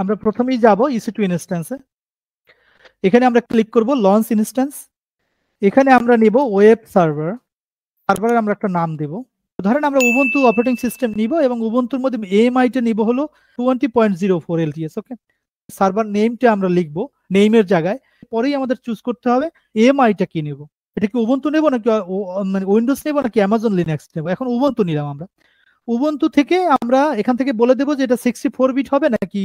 আমরা প্রথমেই যাব EC2 ইনস্ট্যান্সে। এখানে আমরা ক্লিক করব লঞ্চ ইনস্ট্যান্স। এখানে আমরা নিব ওয়েব সার্ভার। সার্ভারের আমরা একটা নাম দেব। ধরেন আমরা উবুন্টু অপারেটিং সিস্টেম নিব এবং উবুন্টুর মধ্যে AMI-টা নিব হলো 20.04 LTS। ওকে, সার্ভার নেমটা আমরা লিখব নেমের জায়গায়। পরেই আমাদের চুজ করতে হবে AMI-টা কি নেব। এটা কি উবুন্টু নেব নাকি মানে উইন্ডোজ নেব নাকি অ্যামাজন লিনাক্স নেব। এখন উবুন্টু নিলাম আমরা। উবুন্টু থেকে আমরা এখান থেকে বলে দেবো যে এটা 64 বিট হবে নাকি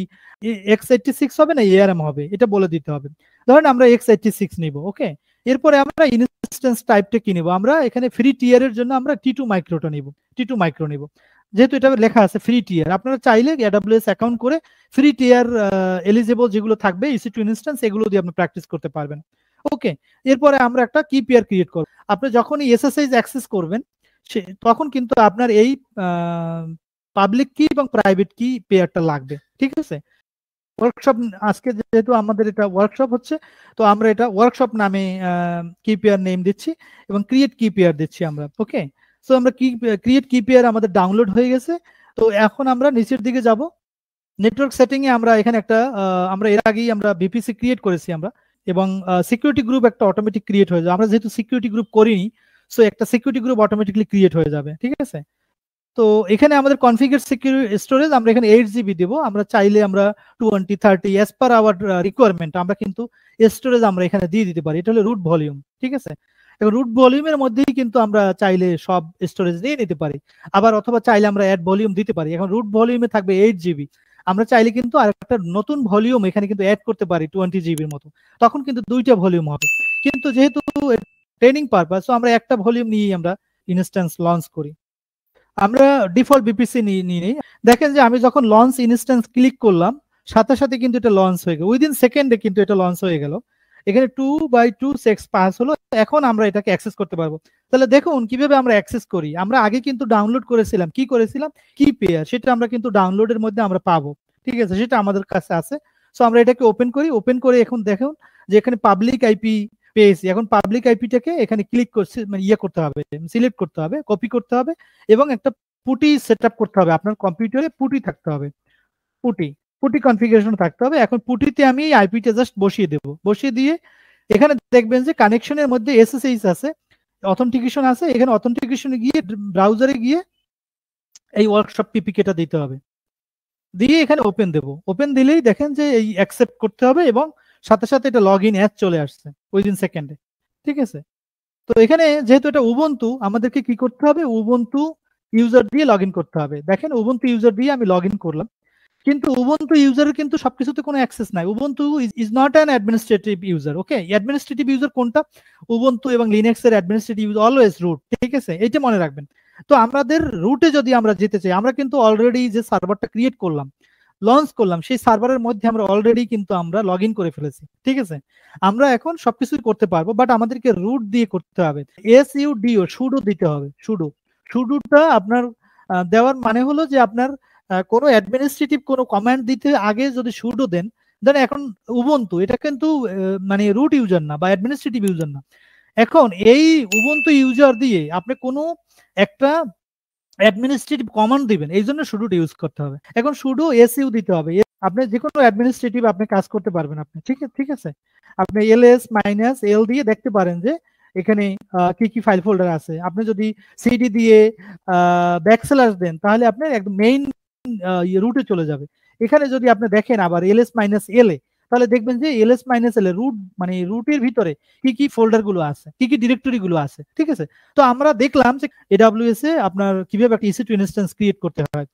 x86 হবে না ARM হবে, এটা বলে দিতে হবে। ধরেন আমরা x86 নিব। ওকে, এরপরে আমরা ইনস্ট্যান্স টাইপটা কি নিব, আমরা এখানে ফ্রি টিয়ারের জন্য আমরা T2 মাইক্রোটা নিব, T2 মাইক্রো নিব। যেহেতু এটা লেখা আছে ফ্রি টিয়ার, আপনারা চাইলে AWS অ্যাকাউন্ট করে ফ্রি টিয়ার এলিজিবল যেগুলো থাকবে EC2 ইনস্ট্যান্স এগুলো দিয়ে আপনি প্র্যাকটিস করতে পারবেন। ওকে, এরপরে আমরা একটা কি পেয়ার ক্রিয়েট করব। আপনি যখনই SSH অ্যাক্সেস করবেন তখন কিন্তু আপনার এই পাবলিক কি এবং প্রাইভেট কি পেয়ারটা লাগবে। ঠিক আছে, ওয়ার্কশপ আজকে যেহেতু আমাদের এটা ওয়ার্কশপ হচ্ছে, তো আমরা এটা ওয়ার্কশপ নামে কি পেয়ার নেম দিচ্ছি এবং ক্রিয়েট কি পেয়ার দিচ্ছি আমরা। ওকে, সো আমরা কি ক্রিয়েট কি পেয়ার আমাদের ডাউনলোড হয়ে গেছে। তো এখন আমরা নিচের দিকে যাব, নেটওয়ার্ক সেটিং এ আমরা এখানে একটা আমরা এর আগেই আমরা VPC ক্রিয়েট করেছি আমরা, এবং সিকিউরিটি গ্রুপ একটা অটোমেটিক ক্রিয়েট হয়ে যাবে। আমরা যেহেতু সিকিউরিটি গ্রুপ করিনি, সো একটা সিকিউরিটি গ্রুপ অটোমেটিকলি ক্রিয়েট হয়ে যাবে। ঠিক আছে, তো এখানে আমাদের কনফিগার সিকিউরিটি স্টোরেজ আমরা এখানে 8 GB দেব। আমরা চাইলে আমরা 20 30 অ্যাজ পার আওয়ার রিকোয়ারমেন্ট আমরা কিন্তু স্টোরেজ আমরা এখানে দিয়ে দিতে পারি। এটা হলো রুট ভলিউম। ঠিক আছে, এবং রুট ভলিউমের মধ্যেই কিন্তু আমরা চাইলে সব স্টোরেজ দিয়ে নিতে পারি, আবার অথবা চাইলে আমরা অ্যাড ভলিউম দিতে পারি। এখন রুট ভলিউমে থাকবে 8 GB, আমরা চাইলে কিন্তু আরেকটা নতুন ভলিউম এখানে কিন্তু অ্যাড করতে পারি 20 GB'র মতো, তখন কিন্তু দুইটা ভলিউম হবে। কিন্তু যেহেতু ট্রেনিং পারপাস, তো আমরা একটা ভলিউম নিয়েই আমরা ইনস্ট্যান্স লঞ্চ করি। আমরা ডিফল্ট বিপিসি নিয়ে নিই। দেখেন যে আমি যখন লঞ্চ ইনস্ট্যান্স ক্লিক করলাম সাথে সাথে কিন্তু এটা লঞ্চ হয়ে গেল, উইদিন সেকেন্ডে কিন্তু এটা লঞ্চ হয়ে গেল। এখানে 2/2 সেক্স পাস হলো। এখন আমরা এটাকে অ্যাক্সেস করতে পারবো। তাহলে দেখুন কিভাবে আমরা অ্যাক্সেস করি। আমরা আগে কিন্তু ডাউনলোড করেছিলাম, কি করেছিলাম, কি পেয়ার, সেটা আমরা কিন্তু ডাউনলোডের মধ্যে আমরা পাবো। ঠিক আছে, সেটা আমাদের কাছে আছে। সো আমরা এটাকে ওপেন করি। ওপেন করে এখন দেখুন যে এখানে পাবলিক আইপি পেয়েছি। এখন পাবলিক আইপিটাকে এখানে ক্লিক করছি, মানে ইয়ে করতে হবে, সিলেক্ট করতে হবে, কপি করতে হবে এবং একটা পুটি সেটআপ করতে হবে। আপনার কম্পিউটারে পুটি থাকতে হবে, পুটি পুটি কনফিগারেশন থাকতে হবে। এখন পুটিতে আমি আইপিটা জাস্ট বসিয়ে দেব। বসিয়ে দিয়ে এখানে দেখবেন যে কানেকশনের মধ্যে SSH আছে, অথেন্টিকেশন আছে। এখানে অথেন্টিকেশনে গিয়ে ব্রাউজারে গিয়ে এই ওয়ার্কশপ পিপিকেটা দিতে হবে, দিয়ে এখানে ওপেন দেব। ওপেন দিলেই দেখেন যে এই অ্যাকসেপ্ট করতে হবে এবং সাথে সাথে এটা লগ ইন অ্যাজ চলে আসছে উইদিন সেকেন্ডে। ঠিক আছে, তো এখানে যেহেতু এটা উবুন্টু, আমাদেরকে কি করতে হবে, উবুন্টু ইউজার দিয়ে লগ ইন করতে হবে। দেখেন উবুন্টু ইউজার দিয়ে আমি লগ ইন করলাম, কিন্তু উবুন্টু ইউজারের কিন্তু সবকিছুতে কোনো অ্যাক্সেস নাই। Ubuntu is not an administrative user. Okay, administrative user কোনটা, উবুন্টু এবং লিনাক্সের অ্যাডমিনিস্ট্রেটিভ ইউজার অলওয়েজ রুট। ঠিক আছে, এটা মনে রাখবেন। তো আমাদের রুটে যদি আমরা যেতে চাই, আমরা কিন্তু অলরেডি যে সার্ভারটা ক্রিয়েট করলাম, লঞ্চ করলাম, সেই সার্ভারের মধ্যে আমরা অলরেডি কিন্তু আমরা লগ ইন করে ফেলেছি। ঠিক আছে, আমরা এখন সবকিছুই করতে পারবো, বাট আমাদেরকে রুট দিয়ে করতে হবে। SUDO সুডো দিতে হবে। সুডোটা আপনার দেওয়ার মানে হলো যে আপনার কোনো অ্যাডমিনিস্ট্রেটিভ কোনো কমান্ড দিতে আগে যদি সুডো দেন, দেন এখন উবুন্টু এটা কিন্তু মানে রুট ইউজার না বা অ্যাডমিনিস্ট্রেটিভ ইউজার না। এখন এই উবুন্টু ইউজার দিয়ে আপনি কোনো একটা অ্যাডমিনিস্ট্রেটিভ কমান্ড দিবেন, এই জন্য সুডোটা ইউজ করতে হবে। এখন সুডো SU দিতে হবে। আপনি যে কোনো অ্যাডমিনিস্ট্রেটিভ আপনি কাজ করতে পারবেন আপনি। ঠিক আছে, আপনি LS-L দিয়ে দেখতে পারেন যে এখানে কি কি ফাইল ফোল্ডার আছে। আপনি যদি সিডি দিয়ে ব্যাকস্ল্যাশ দেন তাহলে আপনার একদম মেইন রুটে চলে যাবে। এখানে যদি আপনি দেখেন আবার LS-L তাহলে দেখবেন যে LS-L রুট মানে রুটের ভিতরে কি কি ফোল্ডার গুলো আছে, কি কি ডিরেক্টরি গুলো আছে। ঠিক আছে, তো আমরা দেখলাম যে AWS এ আপনার কিভাবে একটা EC2 ইনস্ট্যান্স ক্রিয়েট করতে হয়।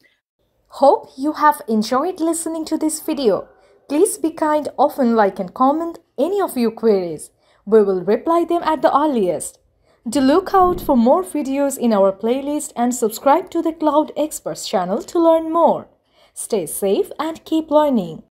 Hope you have enjoyed listening to this video. Please be kind, often like and comment any of your queries. We will reply them at the earliest. Do look out for more videos in our playlist and subscribe to the Cloud Experts channel to learn more. Stay safe and keep learning.